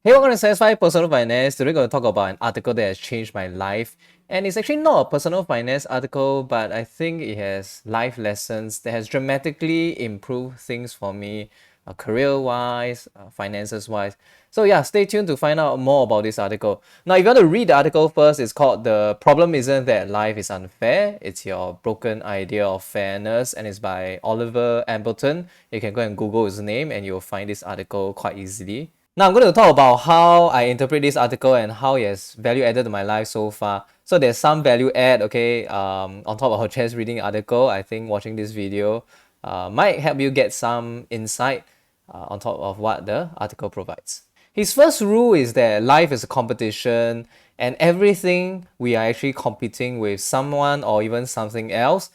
Hey, welcome to Satisfy Personal Finance. Today, we're going to talk about an article that has changed my life. And it's actually not a personal finance article, but I think it has life lessons that has dramatically improved things for me, career-wise, finances-wise. So yeah, stay tuned to find out more about this article. Now, if you want to read the article first, it's called "The Problem Isn't That Life is Unfair, It's Your Broken Idea of Fairness," and it's by Oliver Ambleton. You can go and Google his name and you'll find this article quite easily. Now I'm going to talk about how I interpret this article and how it has value added to my life so far. So there's some value add, okay, on top of just reading article. I think watching this video might help you get some insight on top of what the article provides. His first rule is that life is a competition and everything we are actually competing with someone or even something else.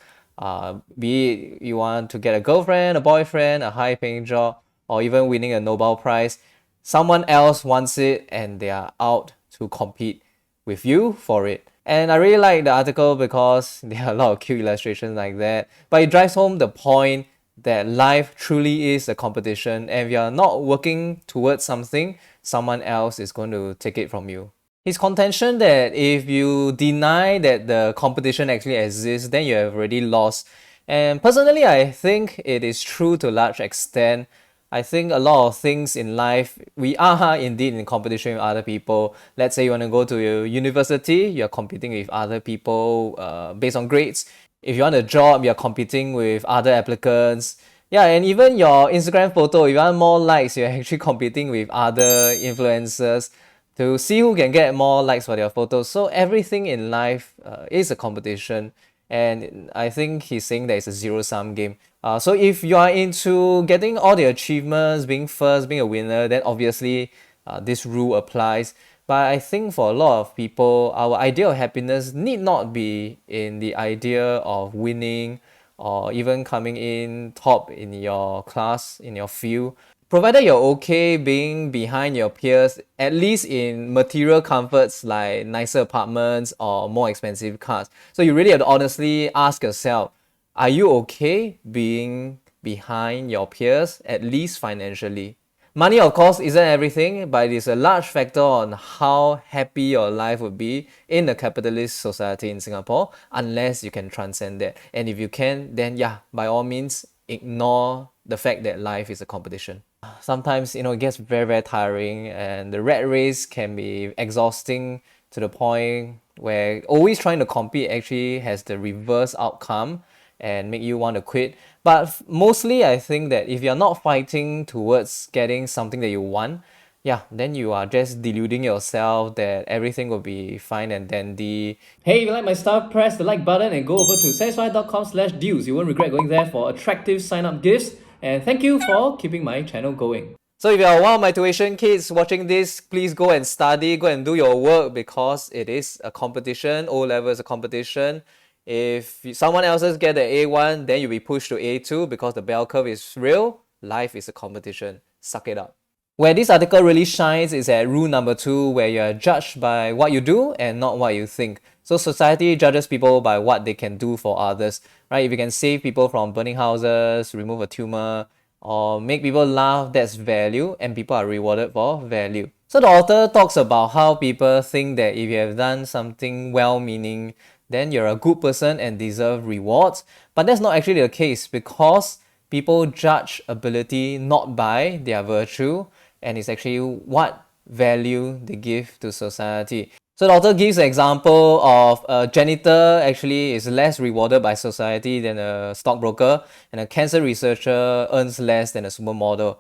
Be it you want to get a girlfriend, a boyfriend, a high paying job, or even winning a Nobel Prize. Someone else wants it and they are out to compete with you for it. And I really like the article because there are a lot of cute illustrations like that. But it drives home the point that life truly is a competition, and if you're not working towards something, someone else is going to take it from you. His contention that if you deny that the competition actually exists, then you have already lost. And personally, I think it is true to a large extent. I think a lot of things in life, we are indeed in competition with other people. Let's say you want to go to a university, you're competing with other people based on grades. If you want a job, you're competing with other applicants. Yeah, and even your Instagram photo, if you want more likes, you're actually competing with other influencers to see who can get more likes for their photos. So everything in life is a competition. And I think he's saying that it's a zero-sum game. So if you are into getting all the achievements, being first, being a winner, then obviously this rule applies. But I think for a lot of people, our idea of happiness need not be in the idea of winning or even coming in top in your class, in your field. Provided you're okay being behind your peers, at least in material comforts like nicer apartments or more expensive cars. So you really have to honestly ask yourself, are you okay being behind your peers, at least financially? Money, of course, isn't everything, but it is a large factor on how happy your life would be in a capitalist society in Singapore, unless you can transcend that. And if you can, then yeah, by all means, ignore the fact that life is a competition. Sometimes, it gets very, very tiring, and the rat race can be exhausting to the point where always trying to compete actually has the reverse outcome and make you want to quit. But mostly, I think that if you're not fighting towards getting something that you want, yeah, then you are just deluding yourself that everything will be fine and dandy. Hey, if you like my stuff, press the like button and go over to satisfy.com/deals. You won't regret going there for attractive sign-up gifts. And thank you for keeping my channel going. So if you are one of my tuition kids watching this, please go and study, go and do your work because it is a competition. O level is a competition. If someone else get the A1, then you'll be pushed to A2 because the bell curve is real. Life is a competition. Suck it up. Where this article really shines is at rule number 2, where you are judged by what you do and not what you think. So society judges people by what they can do for others, right? If you can save people from burning houses, remove a tumor, or make people laugh, that's value, and people are rewarded for value. So the author talks about how people think that if you have done something well-meaning, then you're a good person and deserve rewards. But that's not actually the case because people judge ability not by their virtue, and it's actually what value they give to society. So the author gives an example of a janitor actually is less rewarded by society than a stockbroker, and a cancer researcher earns less than a supermodel.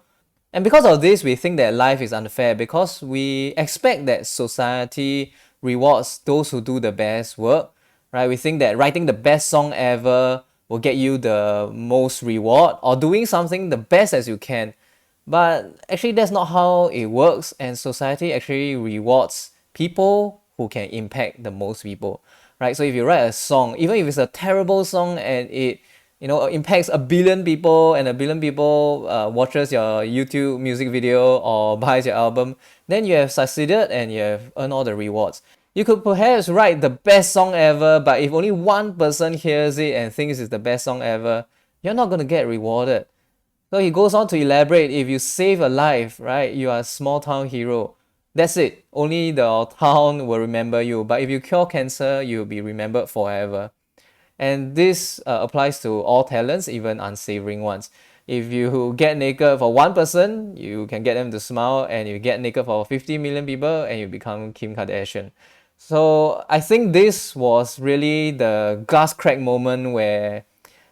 And because of this, we think that life is unfair because we expect that society rewards those who do the best work, right? We think that writing the best song ever will get you the most reward, or doing something the best as you can. But actually, that's not how it works, and society actually rewards people who can impact the most people, right? So if you write a song, even if it's a terrible song and it impacts a billion people, and a billion people watches your YouTube music video or buys your album, then you have succeeded and you have earned all the rewards. You could perhaps write the best song ever, but if only one person hears it and thinks it's the best song ever, you're not going to get rewarded. So he goes on to elaborate, if you save a life, right, you are a small town hero. That's it. Only the town will remember you. But if you cure cancer, you'll be remembered forever. And this applies to all talents, even unsavory ones. If you get naked for one person, you can get them to smile, and you get naked for 50 million people, and you become Kim Kardashian. So I think this was really the glass crack moment where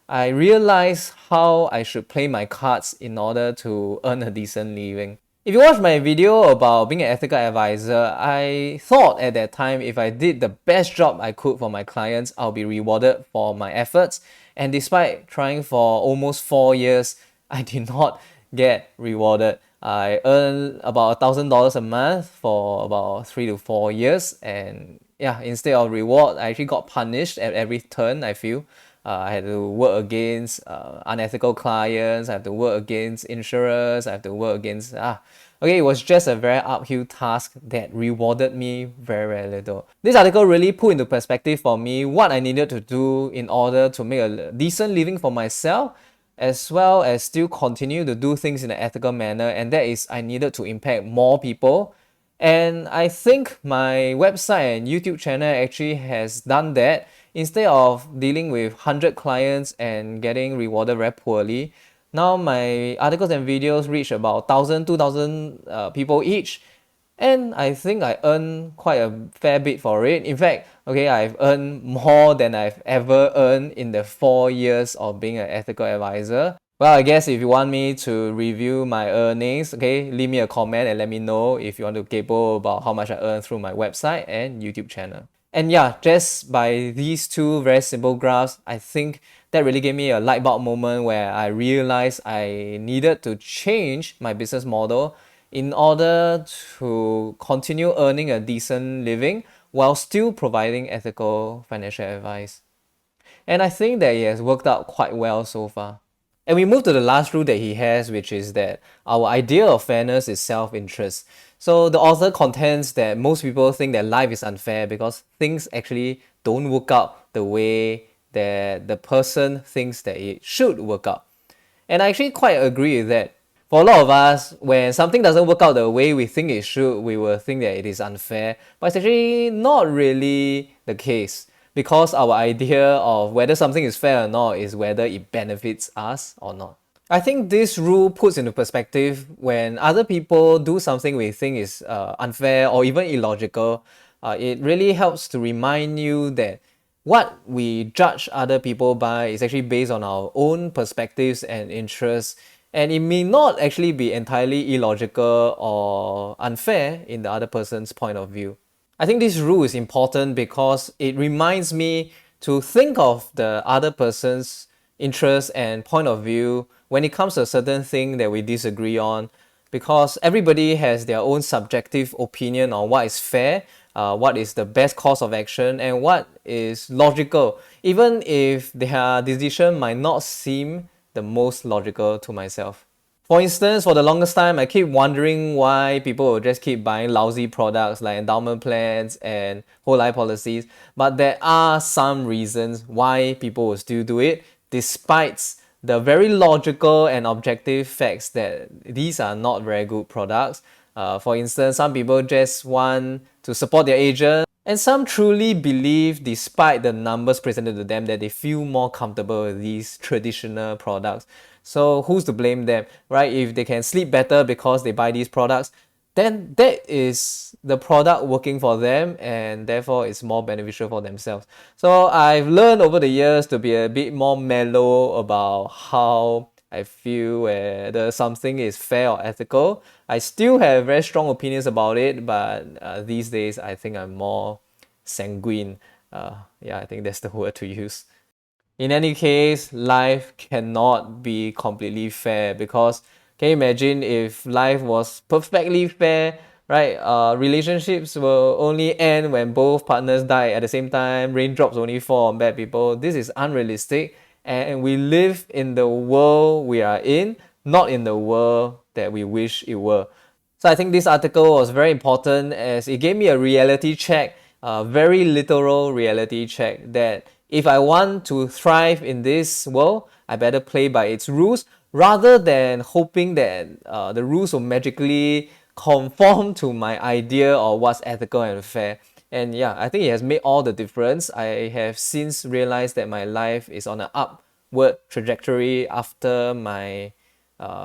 I realized how I should play my cards in order to earn a decent living. If you watch my video about being an ethical advisor, I thought at that time if I did the best job I could for my clients, I'll be rewarded for my efforts. And despite trying for almost 4 years, I did not get rewarded. I earned about $1,000 a month for about 3 to 4 years, and yeah, instead of reward, I actually got punished at every turn. I feel I had to work against unethical clients. I have to work against insurers. I have to work against okay, it was just a very uphill task that rewarded me very, very little. This article really put into perspective for me what I needed to do in order to make a decent living for myself, as well as still continue to do things in an ethical manner, and that is I needed to impact more people. And I think my website and YouTube channel actually has done that. Instead of dealing with 100 clients and getting rewarded very poorly, now my articles and videos reach about 1,000, 2,000 people each. And I think I earn quite a fair bit for it. In fact, okay, I've earned more than I've ever earned in the 4 years of being an ethical advisor. Well, I guess if you want me to review my earnings, okay, leave me a comment and let me know if you want to gable about how much I earn through my website and YouTube channel. And yeah, just by these two very simple graphs, I think that really gave me a light bulb moment where I realized I needed to change my business model in order to continue earning a decent living while still providing ethical financial advice. And I think that it has worked out quite well so far. And we move to the last rule that he has, which is that our idea of fairness is self-interest. So the author contends that most people think that life is unfair because things actually don't work out the way that the person thinks that it should work out. And I actually quite agree with that. For a lot of us, when something doesn't work out the way we think it should, we will think that it is unfair. But it's actually not really the case, because our idea of whether something is fair or not is whether it benefits us or not. I think this rule puts into perspective when other people do something we think is unfair or even illogical. It really helps to remind you that what we judge other people by is actually based on our own perspectives and interests, and it may not actually be entirely illogical or unfair in the other person's point of view. I think this rule is important because it reminds me to think of the other person's interest and point of view when it comes to a certain thing that we disagree on, because everybody has their own subjective opinion on what is fair, what is the best course of action, and what is logical, even if their decision might not seem the most logical to myself. For instance, for the longest time, I keep wondering why people will just keep buying lousy products like endowment plans and whole life policies, but there are some reasons why people will still do it, despite the very logical and objective facts that these are not very good products. For instance, some people just want to support their agent, and some truly believe, despite the numbers presented to them, that they feel more comfortable with these traditional products. So who's to blame them, right? If they can sleep better because they buy these products, then that is the product working for them, and therefore it's more beneficial for themselves. So I've learned over the years to be a bit more mellow about how I feel whether something is fair or ethical. I still have very strong opinions about it, but these days I think I'm more sanguine. Yeah, I think that's the word to use. In any case, life cannot be completely fair, because can you imagine if life was perfectly fair, right? Relationships will only end when both partners die at the same time, raindrops only fall on bad people. This is unrealistic, and we live in the world we are in, not in the world that we wish it were. So I think this article was very important as it gave me a reality check, a very literal reality check, that if I want to thrive in this world, I better play by its rules rather than hoping that the rules will magically conform to my idea of what's ethical and fair. And yeah, I think it has made all the difference. I have since realized that my life is on an upward trajectory after my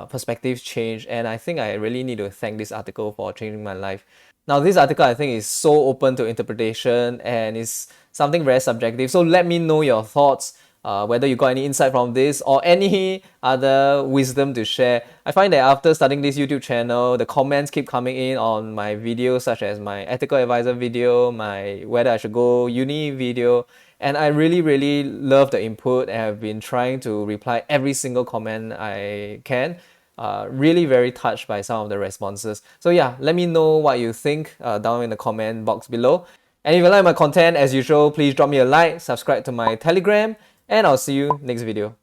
perspective change, and I think I really need to thank this article for changing my life. Now, this article I think is so open to interpretation and is something very subjective. So let me know your thoughts, whether you got any insight from this or any other wisdom to share. I find that after starting this YouTube channel, the comments keep coming in on my videos, such as my ethical advisor video, my whether I should go uni video, and I really, really love the input and have been trying to reply every single comment I can. Really very touched by some of the responses. So yeah, let me know what you think down in the comment box below. And if you like my content, as usual, please drop me a like, subscribe to my Telegram, and I'll see you next video.